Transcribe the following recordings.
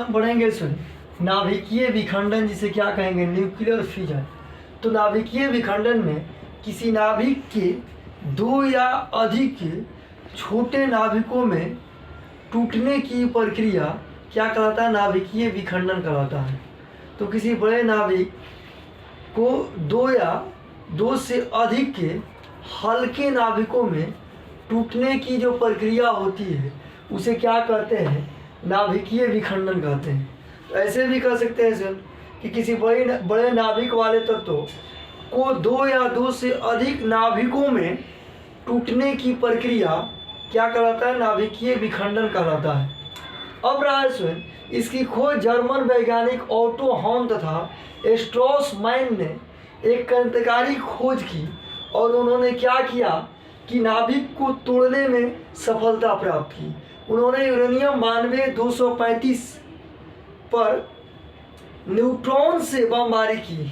हम पढ़ेंगे सुन नाभिकीय विखंडन, जिसे क्या कहेंगे न्यूक्लियर फ्यूजन। तो नाभिकीय विखंडन में किसी नाभिक के दो या अधिक छोटे नाभिकों में टूटने की प्रक्रिया क्या कहलाता है, नाभिकीय विखंडन कहलाता है। तो किसी बड़े नाभिक को दो या दो से अधिक के हल्के नाभिकों में टूटने की जो प्रक्रिया होती है उसे क्या कहते हैं, नाभिकीय विखंडन कहते हैं। तो ऐसे भी कह सकते हैं सर कि किसी बड़े नाभिक वाले तत्व को दो या दो से अधिक नाभिकों में टूटने की प्रक्रिया क्या कहलाता है, नाभिकीय विखंडन कहलाता है। अब रहा है स्वयं इसकी खोज जर्मन वैज्ञानिक ऑटो हॉर्न तथा स्ट्रॉसमैन ने एक क्रांतिकारी खोज की और उन्होंने क्या किया कि नाभिक को तोड़ने में सफलता प्राप्त की। उन्होंने यूरेनियम 92-235 पर न्यूट्रॉन से बमबारी की,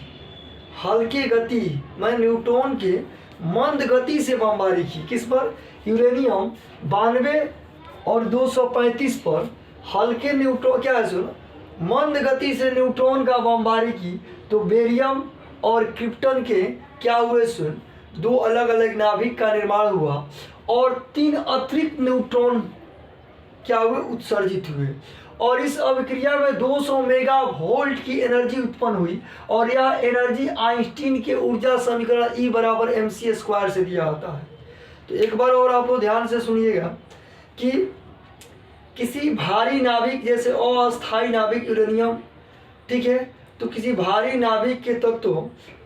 हल्के गति में न्यूट्रॉन के मंद गति से बमबारी की। किस पर, यूरेनियम 92 और 235 पर हल्के न्यूट्रॉन क्या है सुन मंद गति से न्यूट्रॉन का बमबारी की। तो बेरियम और क्रिप्टन के क्या हुए सुन दो अलग अलग नाभिक का निर्माण हुआ और 3 अतिरिक्त न्यूट्रॉन क्या हुए, उत्सर्जित हुए। और इस अभिक्रिया में 200 मेगा वोल्ट की एनर्जी उत्पन्न हुई और यह एनर्जी आइंस्टीन के ऊर्जा समीकरण E = mc² से दिया जाता है। तो एक बार और आप लोग ध्यान से सुनिएगा कि किसी भारी नाभिक जैसे अस्थायी नाभिक यूरेनियम, ठीक है, तो किसी भारी नाभिक के तत्वों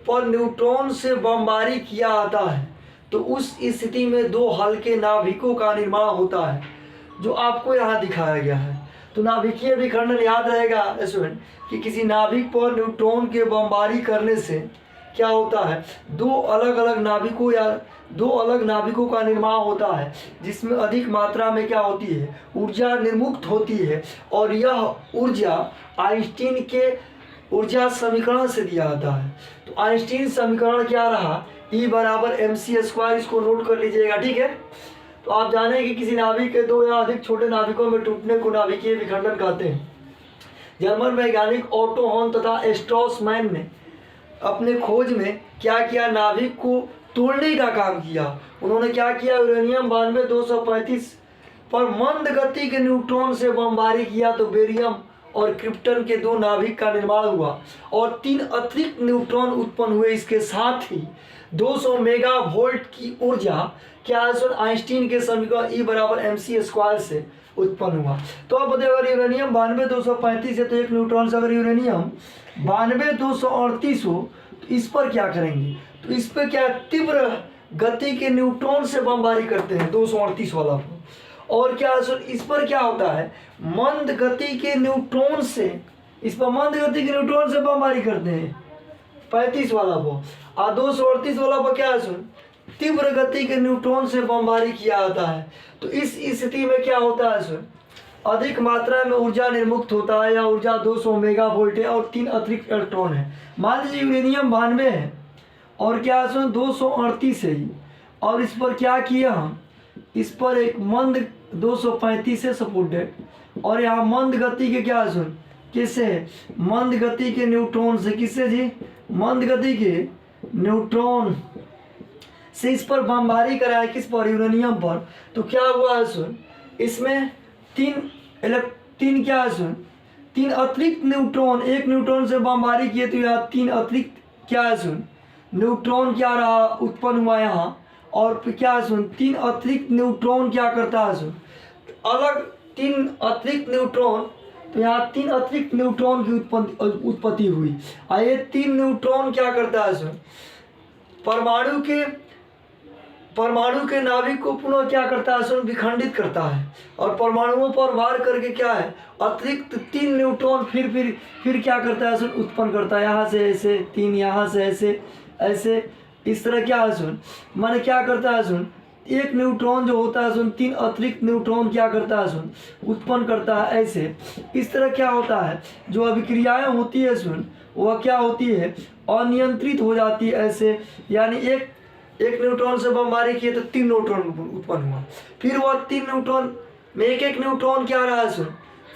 पर न्यूट्रॉन से बमबारी किया जाता है तो उस स्थिति में दो हल्के नाभिकों का निर्माण होता है जो आपको यहाँ दिखाया गया है। तो नाभिकीय विखंडन याद रहेगा स्टूडेंट कि किसी नाभिक पर न्यूट्रॉन के बमबारी करने से क्या होता है, दो अलग अलग नाभिकों या दो अलग नाभिकों का निर्माण होता है जिसमें अधिक मात्रा में क्या होती है, ऊर्जा निर्मुक्त होती है और यह ऊर्जा आइंस्टीन के ऊर्जा समीकरण से दिया जाता है। तो आइंस्टीन समीकरण क्या रहा, E = mc²। इसको नोट कर लीजिएगा, ठीक है। तो आप जाने कि किसी नाभिक के दो या अधिक छोटे नाभिकों में टूटने को नाभिकीय विखंडन कहते हैं। जर्मन वैज्ञानिक ऑटो हॉर्न तथा स्ट्रॉसमैन ने अपने खोज में क्या किया, नाभिक को तोड़ने का काम किया। उन्होंने क्या किया, यूरेनियम 92-235 पर मंद गति के न्यूट्रॉन से बमबारी किया। तो बेरियम और क्रिप्टन के दो नाभिक का निर्माण हुआ और 3 अतिरिक्त न्यूट्रॉन उत्पन्न हुए। इसके साथ ही 200 मेगा वोल्ट की ऊर्जा क्या है, आइंस्टीन के समीकरण E = mc² से उत्पन्न हुआ। तो अब बताइए अगर यूरेनियम 92-235 है तो एक न्यूट्रॉन से अगर यूरेनियम 92-238 हो तो इस पर क्या करेंगे, तो इस पर क्या तीव्र गति के न्यूट्रॉन से बमबारी करते हैं 238 वाला पर। और क्या इस पर क्या होता है, मंद गति के न्यूट्रॉन से, इस पर मंद गति के न्यूट्रॉन से बमबारी करते हैं 35 वाला पर। और 238 वाला पर क्या है, तीव्र गति के न्यूट्रॉन से बमबारी किया जाता है। तो इस स्थिति में क्या होता है, अधिक मात्रा में ऊर्जा निर्मुक्त होता है या ऊर्जा 200 मेगा वोल्ट है और 3 अतिरिक्त इलेक्ट्रॉन है। मान लीजिए यूरेनियम 92 है और क्या है 238 है ही, और इस पर क्या किया हम, इस पर एक मंद 235 से सपोर्टेड और यहाँ मंद गति के क्या है, किससे, मंद गति के न्यूट्रॉन से, किससे जी, मंद गति के न्यूट्रॉन से इस पर बमबारी कराया, किस पर, यूरेनियम पर। तो क्या हुआ है, इसमें तीन क्या है, 3 अतिरिक्त न्यूट्रॉन, एक न्यूट्रॉन से बमबारी किए तो यहाँ 3 अतिरिक्त क्या है, न्यूट्रॉन क्या रहा उत्पन्न हुआ यहाँ। और क्या है, 3 अतिरिक्त न्यूट्रॉन क्या करता है, अलग 3 अतिरिक्त न्यूट्रॉन, तो यहाँ 3 अतिरिक्त न्यूट्रॉन की उत्पत्ति हुई। और ये 3 न्यूट्रॉन क्या करता है, परमाणु के नाभिक को पुनः क्या करता है, विखंडित करता है और परमाणुओं पर वार करके क्या है, अतिरिक्त 3 न्यूट्रॉन फिर क्या करता है, उत्पन्न करता है। यहाँ से ऐसे 3, यहाँ से ऐसे ऐसे, इस तरह क्या है, माने क्या करता है, एक न्यूट्रॉन जो होता है 3 अतिरिक्त न्यूट्रॉन क्या करता है, उत्पन्न करता है। ऐसे इस तरह क्या होता है, जो अभिक्रियाएं होती है वह क्या होती है, अनियंत्रित हो जाती है। ऐसे यानी एक न्यूट्रॉन से बमबारी किए तो 3 न्यूट्रॉन उत्पन्न हुआ, फिर वह 3 न्यूट्रॉन में एक न्यूट्रॉन क्या रहा है,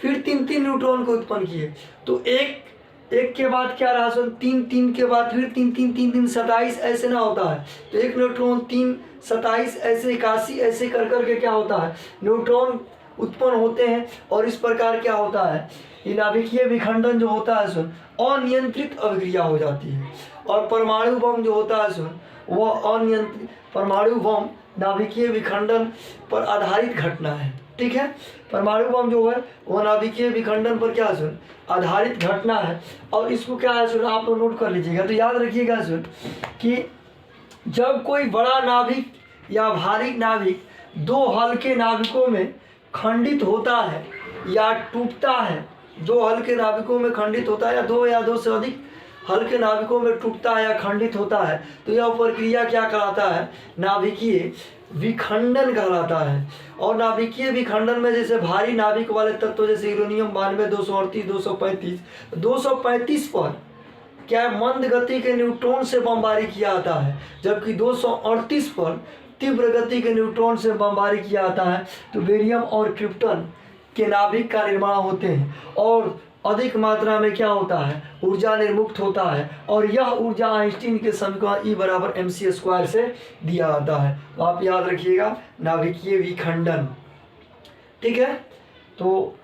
फिर 3 न्यूट्रॉन को उत्पन्न किए। तो एक के बाद क्या रहा सुन, 3 के बाद फिर 3 27 ऐसे ना होता है। तो 1 न्यूट्रॉन 3 27 ऐसे 81 ऐसे कर करके क्या होता है, न्यूट्रॉन उत्पन्न होते हैं। और इस प्रकार क्या होता है, ये नाभिकीय विखंडन जो होता है सुन अनियंत्रित अभिक्रिया हो जाती है। और परमाणु बम जो होता है सुन वह अनियंत्रित, परमाणु बम नाभिकीय विखंडन पर आधारित घटना है। ठीक है, परमाणु बम जो है वह नाभिकीय विखंडन पर क्या सुन आधारित घटना है। और इसको क्या है सुन आप लोग नोट कर लीजिएगा। तो याद रखिएगा सुन कि जब कोई बड़ा नाभिक या भारी नाभिक दो हल्के नाभिकों में खंडित होता है या टूटता है, दो हल्के नाभिकों में खंडित होता है या दो से अधिक हल्के नाभिकों में टूटता है या खंडित होता है, तो यह प्रक्रिया क्या कहलाता है, नाभिकीय विखंडन कहलाता है। और नाभिकीय विखंडन में जैसे भारी नाभिक वाले तत्व जैसे यूरेनियम 92 238 235 पर क्या मंद गति के न्यूट्रॉन से बमबारी किया जाता है, जबकि 238 पर तीव्र गति के न्यूट्रॉन से बमबारी किया जाता है। तो बेरियम और क्रिप्टन के नाभिक का निर्माण होते हैं और अधिक मात्रा में क्या होता है, ऊर्जा निर्मुक्त होता है। और यह ऊर्जा आइंस्टीन के समीकरण E = mc² से दिया जाता है। तो आप याद रखिएगा नाभिकीय विखंडन। ठीक है, तो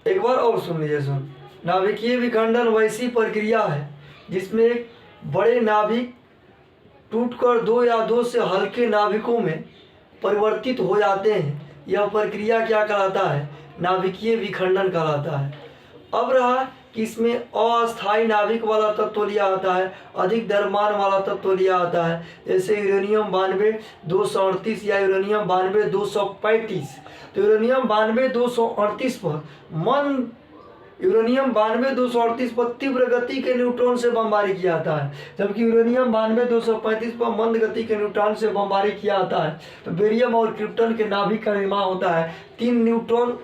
एक बार और सुन लीजिए। सुन, नाभिकीय विखंडन वैसी प्रक्रिया है जिसमें एक बड़े नाभिक टूटकर दो या दो से हल्के नाभिकों में परिवर्तित हो जाते हैं। यह प्रक्रिया क्या कहलाता है, नाभिकीय विखंडन कहलाता है। अब रहा कि इसमें अस्थायी नाभिक वाला तत्व लिया आता है, अधिक द्रव्यमान वाला तत्व लिया आता है, जैसे यूरेनियम 92 238 या यूरेनियम 92 235। तो यूरेनियम 92 238 पर यूरेनियम 92 238 पर तीव्र गति के न्यूट्रॉन से बमबारी किया जाता है, जबकि यूरेनियम 92 235 पर मंद गति के न्यूट्रॉन से बमबारी किया जाता है। तो बेरियम और क्रिप्टन के नाभिक का निर्माण होता है। 3 न्यूट्रॉन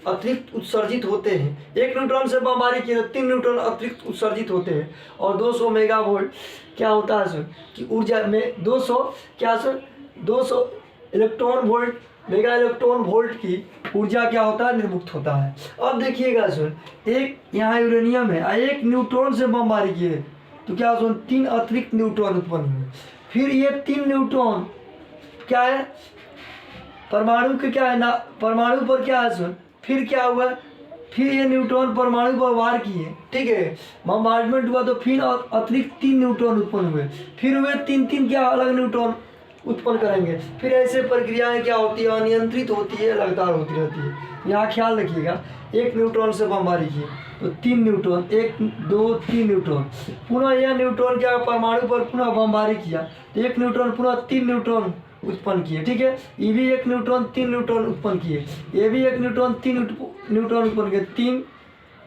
अतिरिक्त उत्सर्जित होते हैं। 1 न्यूट्रॉन से बमबारी किए तो 3 न्यूट्रॉन अतिरिक्त उत्सर्जित होते हैं। और 200 मेगावोल्ट क्या होता है सर कि ऊर्जा में 200 क्या sir 200 electron volt mega electron volt की ऊर्जा क्या होता है, निर्मुक्त होता है। अब देखिएगा सर, एक यहाँ यूरेनियम है, 1 न्यूट्रॉन से बमबारी किए तो क्या सुन 3 अतिरिक्त न्यूट्रॉन उत्पन्न हुए। फिर ये 3 न्यूट्रॉन क्या है, परमाणु के क्या है ना, परमाणु पर क्या है सुन, फिर क्या हुआ, फिर ये न्यूट्रॉन परमाणु पर वार किए। ठीक है, बम्बार्डमेंट हुआ तो फिर अतिरिक्त 3 न्यूट्रॉन उत्पन्न हुए। फिर वे 3 क्या अलग न्यूट्रॉन उत्पन्न करेंगे। फिर ऐसे प्रक्रियाएं क्या होती है, अनियंत्रित होती है, लगातार होती रहती है। यहाँ ख्याल रखिएगा, 1 न्यूट्रॉन से बमबारी की तो 3 न्यूट्रॉन, 1 2 3 न्यूट्रॉन, पुनः यह न्यूट्रॉन क्या परमाणु पर पुनः बमबारी किया तो 1 न्यूट्रॉन पुनः 3 न्यूट्रॉन उत्पन्न किए। ठीक है, ये भी 1 न्यूट्रॉन 3 न्यूट्रॉन उत्पन्न किए, ये भी 1 न्यूट्रॉन 3 न्यूट्रॉन उत्पन्न किए।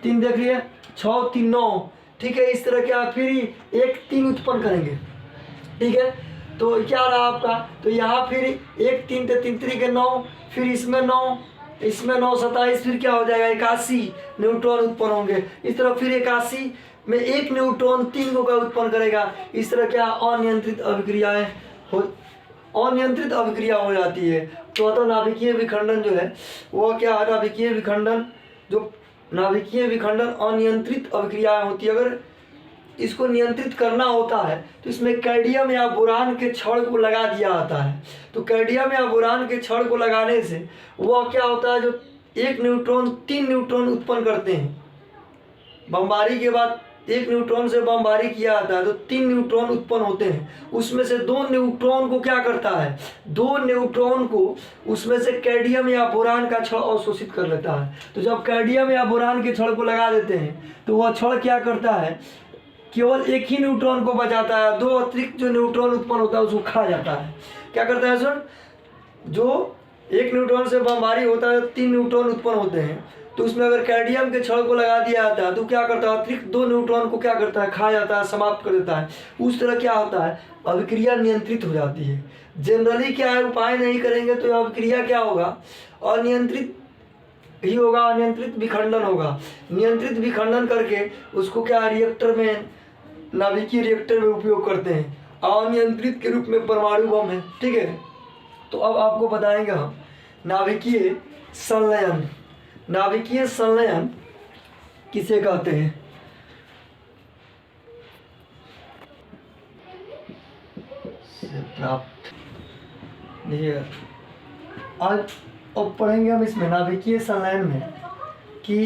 3 देख लिए, 6 3 9। ठीक है, इस तरह क्या फिर 1 3 उत्पन्न करेंगे। ठीक है, तो क्या रहा आपका, तो यहाँ फिर 1 3 3 3 के 9, फिर इसमें 9 27, फिर क्या हो जाएगा 81 न्यूट्रॉन उत्पन्न होंगे। इस तरह फिर 81 में 1 न्यूट्रॉन 3 को उत्पन्न करेगा। इस तरह क्या अनियंत्रित अभिक्रिया हो जाती है। तो अतः नाभिकीय विखंडन जो है वह क्या है, नाभिकीय विखंडन अनियंत्रित अभिक्रिया होती है। अगर इसको नियंत्रित करना होता है तो इसमें कैडमियम या बोरान के छड़ को लगा दिया जाता है। तो कैडमियम या बोरान के छड़ को लगाने से वह क्या होता है, जो 1 न्यूट्रॉन 3 न्यूट्रॉन उत्पन्न करते हैं। बमबारी के बाद 1 न्यूट्रॉन से बमबारी किया जाता है तो 3 न्यूट्रॉन उत्पन्न होते हैं। उसमें से 2 न्यूट्रॉन को क्या करता है, 2 न्यूट्रॉन को उसमें से कैडमियम या बोरान का छड़ अवशोषित कर लेता है। तो जब कैडमियम या बोरान के छड़ को लगा देते हैं तो वह छड़ क्या करता है, केवल 1 ही न्यूट्रॉन को बचाता है, 2 अतिरिक्त जो न्यूट्रॉन उत्पन्न होता है उसको खा जाता है। क्या करता है सर, जो 1 न्यूट्रॉन से बमबारी होता है 3 न्यूट्रॉन उत्पन्न होते हैं। तो उसमें अगर कैडमियम के छड़ को लगा दिया जाता है तो क्या करता है, अतिरिक्त 2 न्यूट्रॉन को क्या करता है, खा जाता है, समाप्त कर देता है। उस तरह क्या होता है, अभिक्रिया नियंत्रित हो जाती है। जनरली क्या है, उपाय नहीं करेंगे तो अभिक्रिया क्या होगा, अनियंत्रित ही होगा, अनियंत्रित विखंडन होगा। नियंत्रित विखंडन करके उसको क्या रिएक्टर में, नाभिकीय रिएक्टर में उपयोग करते हैं। अनियंत्रित के रूप में परमाणु बम है। ठीक है, तो अब आपको बताएंगे हम नाभिकीय संलयन। नाभिकीय संलयन किसे कहते हैं? से प्राप्त देखिएगा, आज अब पढ़ेंगे हम इसमें नाभिकीय संलयन में कि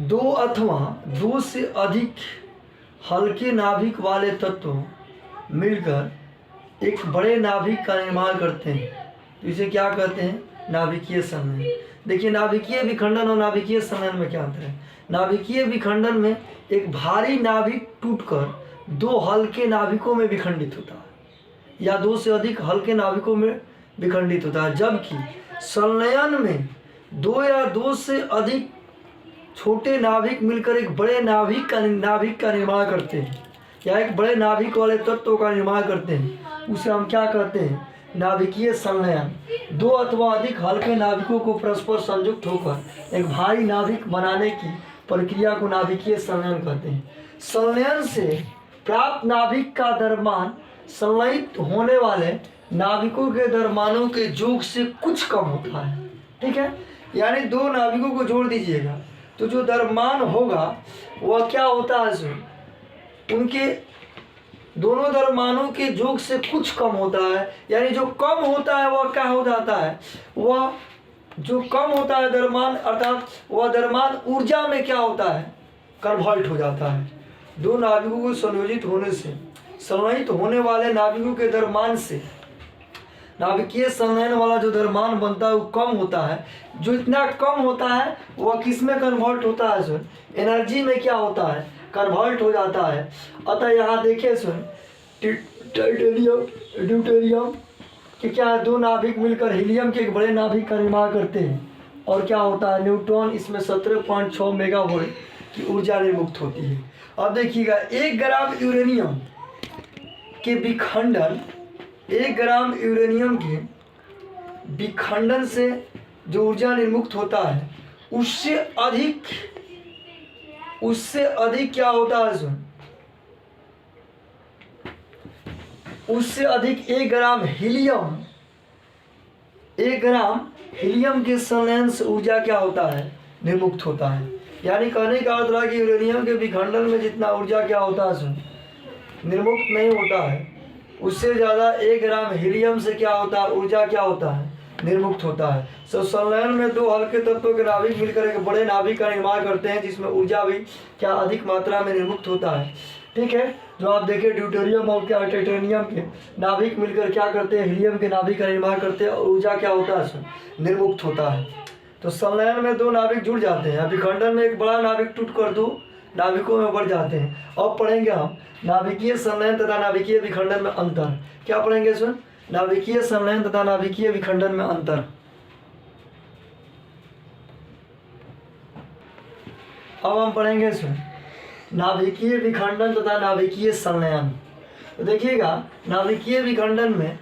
दो अथवा दो से अधिक हल्के नाभिक वाले तत्व मिलकर एक बड़े नाभिक का निर्माण करते हैं। तो इसे क्या कहते हैं? नाभिकीय संलयन। देखिए, नाभिकीय विखंडन और नाभिकीय संलयन में क्या अंतर है? नाभिकीय विखंडन में एक भारी नाभिक टूटकर दो हल्के नाभिकों में विखंडित होता है या दो से अधिक हल्के नाभिकों में विखंडित होता है, जबकि संलयन में दो या दो से अधिक छोटे नाभिक मिलकर एक बड़े नाभिक का निर्माण करते हैं या एक बड़े नाभिक वाले तत्वों का निर्माण करते हैं। उसे हम क्या कहते हैं? नाभिकीय संलयन। दो अथवा अधिक हल्के नाभिकों को परस्पर संयुक्त होकर एक भारी नाभिक बनाने की प्रक्रिया को नाभिकीय संलयन कहते हैं। संलयन से प्राप्त नाभिक का द्रव्यमान संलयित होने वाले नाभिकों के द्रव्यमानों के योग से कुछ कम होता है। ठीक है, यानी दो नाभिकों को जोड़ दीजिएगा तो जो द्रव्यमान होगा वह क्या होता है? उनके दोनों द्रव्यमानों के योग से कुछ कम होता है। यानी जो कम होता है वह क्या हो जाता है? वह जो कम होता है द्रव्यमान, अर्थात वह द्रव्यमान ऊर्जा में क्या होता है? कन्वर्ट हो जाता है। दो नाभिकों को संयोजित होने से संलयित होने वाले नाभिकों के द्रव्यमान से नाभिकीय संलयन वाला जो द्रव्यमान बनता है वो कम होता है। जो इतना कम होता है वह किस में कन्वर्ट होता है? सुन, एनर्जी में क्या होता है? कन्वर्ट हो जाता है। अतः यहाँ देखिए सुन, टाइटेनियम ड्यूटेरियम कि क्या है? दो नाभिक मिलकर हीलियम के एक बड़े नाभिक का निर्माण करते हैं और क्या होता है? न्यूट्रॉन इसमें 17.6 मेगावोल्ट की ऊर्जा निर्मुक्त होती है। अब देखिएगा, 1 ग्राम यूरेनियम के विखंडन, 1 ग्राम यूरेनियम के विखंडन से जो ऊर्जा निर्मुक्त होता है उससे अधिक क्या होता है? सुन, उससे अधिक 1 ग्राम हीलियम, 1 ग्राम हीलियम के संलयन से ऊर्जा क्या होता है? निर्मुक्त होता है। यानी कहने का अर्थ रहा कि यूरेनियम के विखंडन में जितना ऊर्जा क्या होता है? सुन, निर्मुक्त नहीं होता है, उससे ज़्यादा 1 ग्राम हीलियम से क्या होता है? ऊर्जा क्या होता है? निर्मुक्त होता है। संलयन में दो हल्के तत्वों के नाभिक मिलकर एक बड़े नाभिक का निर्माण करते हैं जिसमें ऊर्जा भी क्या अधिक मात्रा में निर्मुक्त होता है। ठीक है, जो आप देखें ड्यूटेरियम और क्या टाइटेनियम के नाभिक मिलकर क्या करते हैं? हीलियम के नाभिक का निर्माण करते हैं और ऊर्जा क्या होता है? निर्मुक्त होता है। तो संलयन में दो नाभिक जुड़ जाते हैं, विखंडन में एक बड़ा नाभिक टूट कर दो नाभिकों में बढ़ जाते हैं। अब पढ़ेंगे हम नाभिकीय संलयन तथा नाभिकीय विखंडन में अंतर। क्या पढ़ेंगे? सुन, नाभिकीय संलयन तथा नाभिकीय विखंडन में अंतर। अब हम पढ़ेंगे सुन, नाभिकीय विखंडन तथा नाभिकीय संलयन। तो देखिएगा, नाभिकीय विखंडन में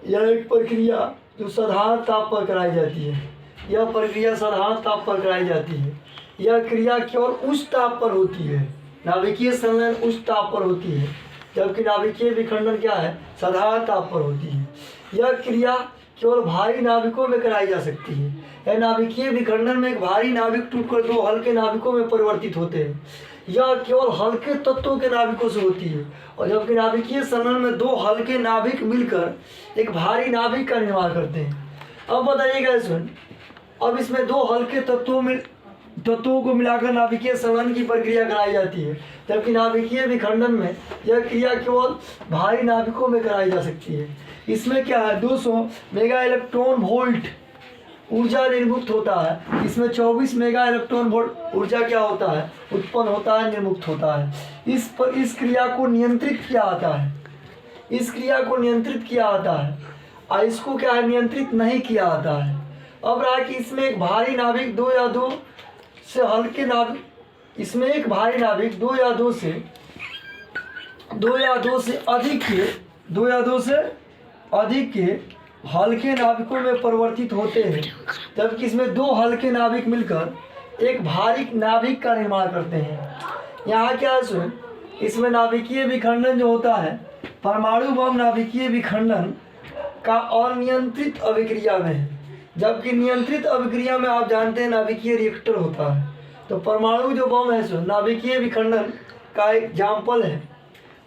यह एक प्रक्रिया जो साधारण ताप पर कराई जाती है। यह प्रक्रिया साधारण ताप पर कराई जाती है। यह क्रिया केवल उच्च ताप पर होती है। नाभिकीय संलयन उच्च ताप पर होती है, जबकि नाभिकीय विखंडन क्या है? साधारण ताप पर होती है। यह क्रिया केवल भारी नाभिकों में कराई जा सकती है। यह नाभिकीय विखंडन में एक भारी नाभिक टूटकर दो हल्के नाभिकों में परिवर्तित होते हैं। यह केवल हल्के तत्वों के नाभिकों से होती है, और जबकि नाभिकीय संलयन में दो हल्के नाभिक मिलकर एक भारी नाभिक का निर्माण करते हैं। अब बताइएगा सुन, अब इसमें दो हल्के तत्वों को मिलाकर नाभिकीय संलयन की प्रक्रिया कराई जाती है, जबकि नाभिकीय विखंडन में यह क्रिया केवल भारी नाभिकों में कराई जा सकती है। इसमें क्या है? 200 मेगा इलेक्ट्रॉन वोल्ट ऊर्जा निर्मुक्त होता है। इसमें 24 मेगा इलेक्ट्रॉन वोल्ट ऊर्जा क्या होता है? उत्पन्न होता है, निर्मुक्त होता है। इस क्रिया को नियंत्रित किया आता है। इस क्रिया को नियंत्रित किया आता है और इसको क्या है? नियंत्रित नहीं किया आता है। अब रहा कि इसमें एक भारी नाभिक दो या दो से हल्के नाभिक, इसमें एक भारी नाभिक दो या दो से अधिक के हल्के नाभिकों में परिवर्तित होते हैं, जबकि इसमें दो हल्के नाभिक मिलकर एक भारी नाभिक का निर्माण करते हैं। यहाँ क्या है सुन, इसमें नाभिकीय विखंडन जो होता है, परमाणु बम नाभिकीय विखंडन का अनियंत्रित अभिक्रिया में है, जबकि नियंत्रित अभिक्रिया में आप जानते हैं नाभिकीय रिएक्टर होता है। तो परमाणु जो बम है सो नाभिकीय विखंडन का एग्जाम्पल है।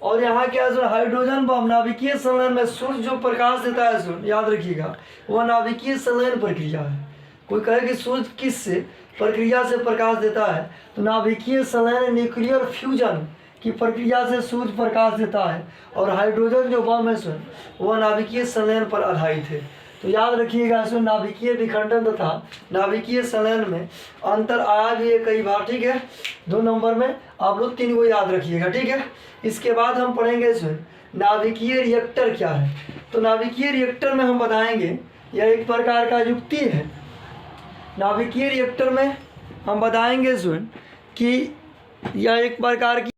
और यहाँ क्या है सो हाइड्रोजन बम नाभिकीय संलयन में सूर्य जो प्रकाश देता है सो याद रखिएगा वह नाभिकीय संलयन प्रक्रिया है। कोई कहे कि सूर्य किस से प्रक्रिया से प्रकाश देता है, तो नाभिकीय संलयन न्यूक्लियर फ्यूजन की प्रक्रिया से सूर्य प्रकाश देता है। और हाइड्रोजन जो बम है सो वह नाभिकीय संलयन पर आधारित है। तो याद रखिएगा सो नाभिकीय विखंडन तथा नाभिकीय संलयन में अंतर आया भी है कई बार, ठीक है। 2 नंबर में आप लोग 3 को याद रखिएगा, ठीक है। इसके बाद हम पढ़ेंगे सो नाभिकीय रिएक्टर क्या है। तो नाभिकीय रिएक्टर में हम बताएंगे यह एक प्रकार का युक्ति है। नाभिकीय रिएक्टर में हम बताएंगे सुन कि यह एक प्रकार की